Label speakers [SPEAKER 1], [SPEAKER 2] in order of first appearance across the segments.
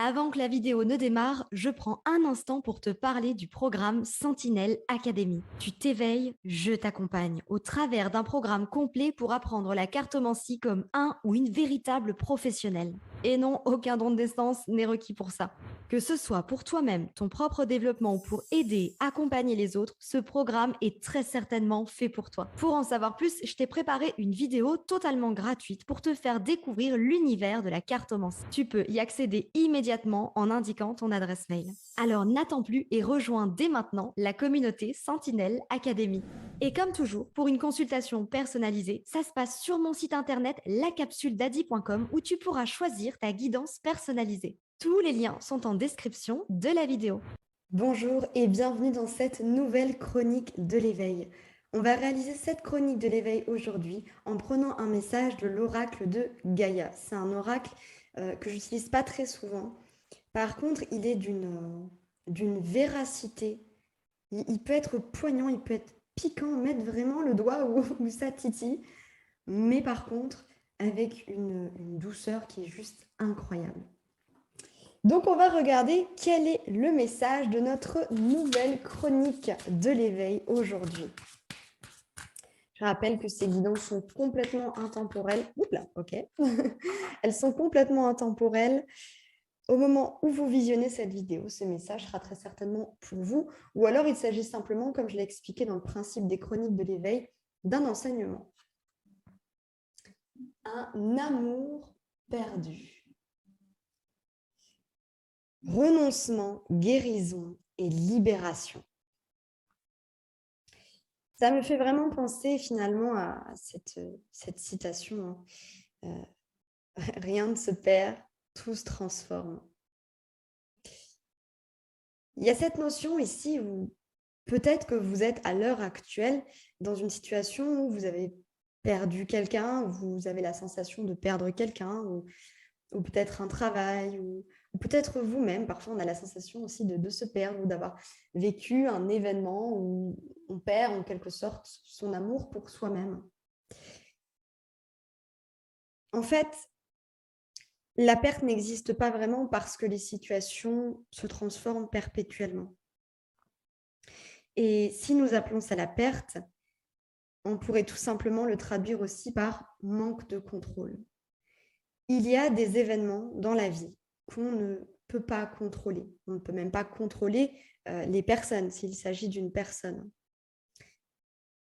[SPEAKER 1] Avant que la vidéo ne démarre, je prends un instant pour te parler du programme Sentinelle Academy. Tu t'éveilles, je t'accompagne au travers d'un programme complet pour apprendre la cartomancie comme un ou une véritable professionnelle. Et non, aucun don de naissance n'est requis pour ça. Que ce soit pour toi-même, ton propre développement ou pour aider, accompagner les autres, ce programme est très certainement fait pour toi. Pour en savoir plus, je t'ai préparé une vidéo totalement gratuite pour te faire découvrir l'univers de la cartomancie. Tu peux y accéder immédiatement en indiquant ton adresse mail. Alors n'attends plus et rejoins dès maintenant la communauté Sentinelle Academy. Et comme toujours, pour une consultation personnalisée, ça se passe sur mon site internet lacapsuledadi.com où tu pourras choisir ta guidance personnalisée. Tous les liens sont en description de la vidéo. Bonjour et bienvenue dans cette nouvelle chronique de l'éveil. On va réaliser cette chronique de l'éveil aujourd'hui en prenant un message de l'oracle de Gaïa. C'est un oracle que j'utilise pas très souvent. Par contre, il est d'une véracité. Il peut être poignant, il peut être piquant, mettre vraiment le doigt où ça titille. Mais par contre, avec une douceur qui est juste incroyable. Donc, on va regarder quel est le message de notre nouvelle chronique de l'éveil aujourd'hui. Je rappelle que ces guidances sont complètement intemporelles. Oups là, ok. Elles sont complètement intemporelles. Au moment où vous visionnez cette vidéo, ce message sera très certainement pour vous. Ou alors, il s'agit simplement, comme je l'ai expliqué dans le principe des chroniques de l'éveil, d'un enseignement. Un amour perdu. Renoncement, guérison et libération. Ça me fait vraiment penser finalement à cette citation. Rien ne se perd, tout se transforme. Il y a cette notion ici où peut-être que vous êtes à l'heure actuelle dans une situation où vous avez perdu quelqu'un, vous avez la sensation de perdre quelqu'un, ou peut-être un travail, ou peut-être vous-même. Parfois, on a la sensation aussi de se perdre ou d'avoir vécu un événement où on perd en quelque sorte son amour pour soi-même. En fait, la perte n'existe pas vraiment parce que les situations se transforment perpétuellement. Et si nous appelons ça la perte, on pourrait tout simplement le traduire aussi par manque de contrôle. Il y a des événements dans la vie qu'on ne peut pas contrôler. On ne peut même pas contrôler les personnes s'il s'agit d'une personne.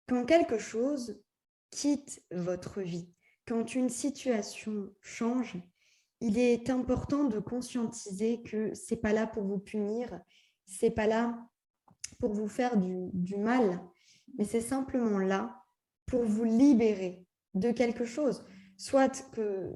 [SPEAKER 1] Quand quelque chose quitte votre vie, quand une situation change, il est important de conscientiser que ce n'est pas là pour vous punir, ce n'est pas là pour vous faire du mal, mais c'est simplement là pour vous libérer de quelque chose, soit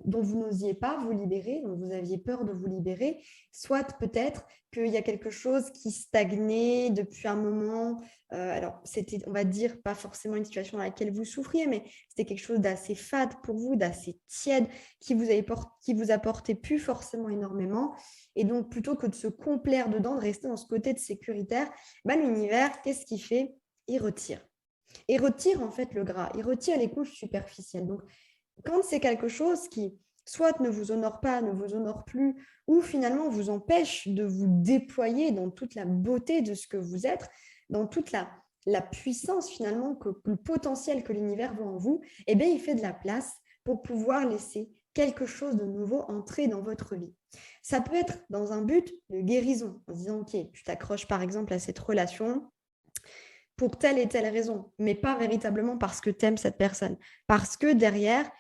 [SPEAKER 1] dont vous n'osiez pas vous libérer, dont vous aviez peur de vous libérer, soit peut-être qu'il y a quelque chose qui stagnait depuis un moment. Alors, c'était, on va dire, pas forcément une situation dans laquelle vous souffriez, mais c'était quelque chose d'assez fade pour vous, d'assez tiède, qui vous apportait plus forcément énormément. Et donc, plutôt que de se complaire dedans, de rester dans ce côté de sécuritaire, l'univers, qu'est-ce qu'il fait? Il retire. Il retire en fait le gras, il retire les couches superficielles. Donc, quand c'est quelque chose qui soit ne vous honore pas, ne vous honore plus, ou finalement vous empêche de vous déployer dans toute la beauté de ce que vous êtes, dans toute la puissance finalement, le potentiel que l'univers voit en vous, eh bien, il fait de la place pour pouvoir laisser quelque chose de nouveau entrer dans votre vie. Ça peut être dans un but de guérison, en se disant, ok, tu t'accroches par exemple à cette relation, pour telle et telle raison, mais pas véritablement parce que tu aimes cette personne. Parce que derrière,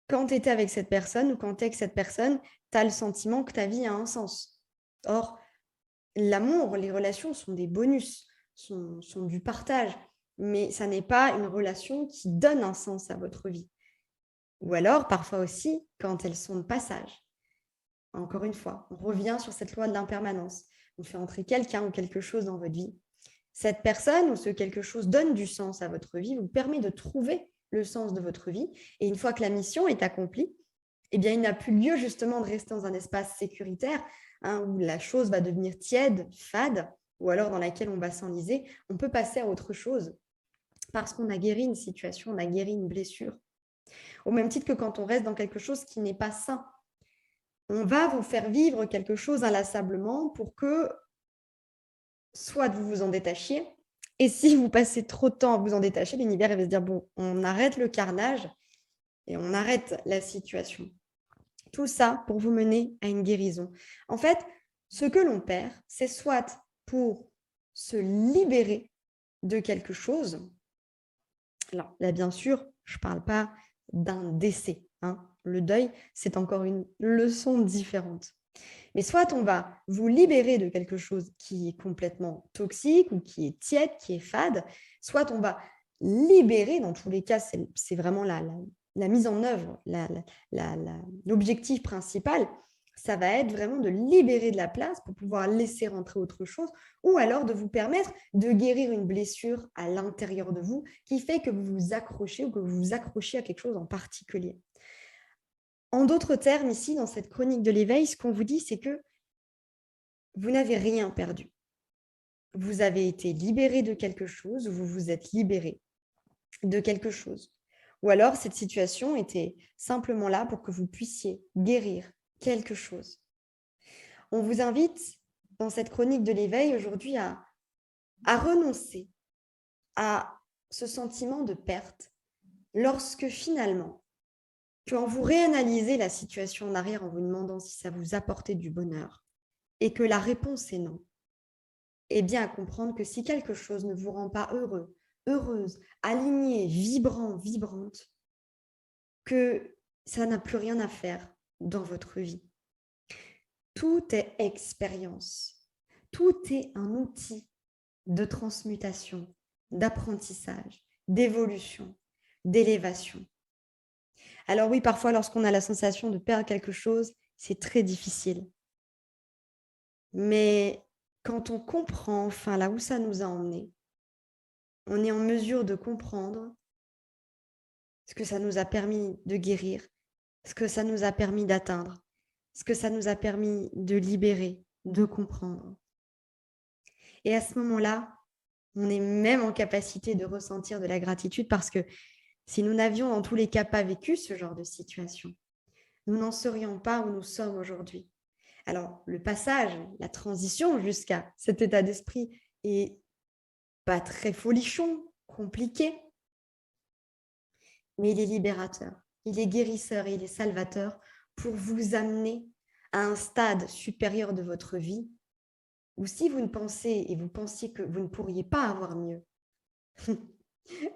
[SPEAKER 1] quand tu étais avec cette personne ou quand tu es avec cette personne, tu as le sentiment que ta vie a un sens. Or, l'amour, les relations sont des bonus, sont du partage, mais ça n'est pas une relation qui donne un sens à votre vie. Ou alors, parfois aussi, quand elles sont de passage. Encore une fois, on revient sur cette loi de l'impermanence. On fait entrer quelqu'un ou quelque chose dans votre vie. Cette personne ou ce quelque chose donne du sens à votre vie, vous permet de trouver le sens de votre vie. Et une fois que la mission est accomplie, eh bien, il n'a plus lieu justement de rester dans un espace sécuritaire où la chose va devenir tiède, fade, ou alors dans laquelle on va s'enliser. On peut passer à autre chose parce qu'on a guéri une situation, on a guéri une blessure. Au même titre que quand on reste dans quelque chose qui n'est pas sain. on va vous faire vivre quelque chose inlassablement pour que soit vous vous en détachiez, et si vous passez trop de temps à vous en détacher, l'univers va se dire, bon, on arrête le carnage et on arrête la situation. Tout ça pour vous mener à une guérison. En fait, ce que l'on perd, c'est soit pour se libérer de quelque chose. Alors là, bien sûr, je ne parle pas d'un décès. Hein. Le deuil, c'est encore une leçon différente. Mais soit on va vous libérer de quelque chose qui est complètement toxique ou qui est tiède, qui est fade, soit on va libérer, dans tous les cas, c'est vraiment la mise en œuvre, l'objectif principal, ça va être vraiment de libérer de la place pour pouvoir laisser rentrer autre chose ou alors de vous permettre de guérir une blessure à l'intérieur de vous qui fait que vous vous accrochez ou que vous vous accrochez à quelque chose en particulier. En d'autres termes, ici, dans cette chronique de l'éveil, ce qu'on vous dit, c'est que vous n'avez rien perdu. Vous avez été libéré de quelque chose, ou vous vous êtes libéré de quelque chose. Ou alors, cette situation était simplement là pour que vous puissiez guérir quelque chose. On vous invite, dans cette chronique de l'éveil, aujourd'hui, à renoncer à ce sentiment de perte lorsque finalement, quand vous réanalysez la situation en arrière en vous demandant si ça vous apportait du bonheur et que la réponse est non, et bien à comprendre que si quelque chose ne vous rend pas heureux, heureuse, alignée, vibrant, vibrante, que ça n'a plus rien à faire dans votre vie. Tout est expérience. Tout est un outil de transmutation, d'apprentissage, d'évolution, d'élévation. Alors oui, parfois, lorsqu'on a la sensation de perdre quelque chose, c'est très difficile. Mais quand on comprend enfin là où ça nous a emmenés, on est en mesure de comprendre ce que ça nous a permis de guérir, ce que ça nous a permis d'atteindre, ce que ça nous a permis de libérer, de comprendre. Et à ce moment-là, on est même en capacité de ressentir de la gratitude parce que si nous n'avions dans tous les cas pas vécu ce genre de situation, nous n'en serions pas où nous sommes aujourd'hui. Alors, le passage, la transition jusqu'à cet état d'esprit est pas très folichon, compliqué, mais il est libérateur, il est guérisseur et il est salvateur pour vous amener à un stade supérieur de votre vie où si vous ne pensez et vous pensiez que vous ne pourriez pas avoir mieux,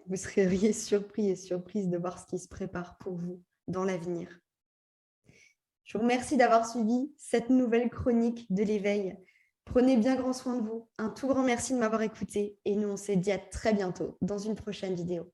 [SPEAKER 1] vous seriez surpris et surprise de voir ce qui se prépare pour vous dans l'avenir. Je vous remercie d'avoir suivi cette nouvelle chronique de l'éveil. Prenez bien grand soin de vous. Un tout grand merci de m'avoir écouté et nous on se dit à très bientôt dans une prochaine vidéo.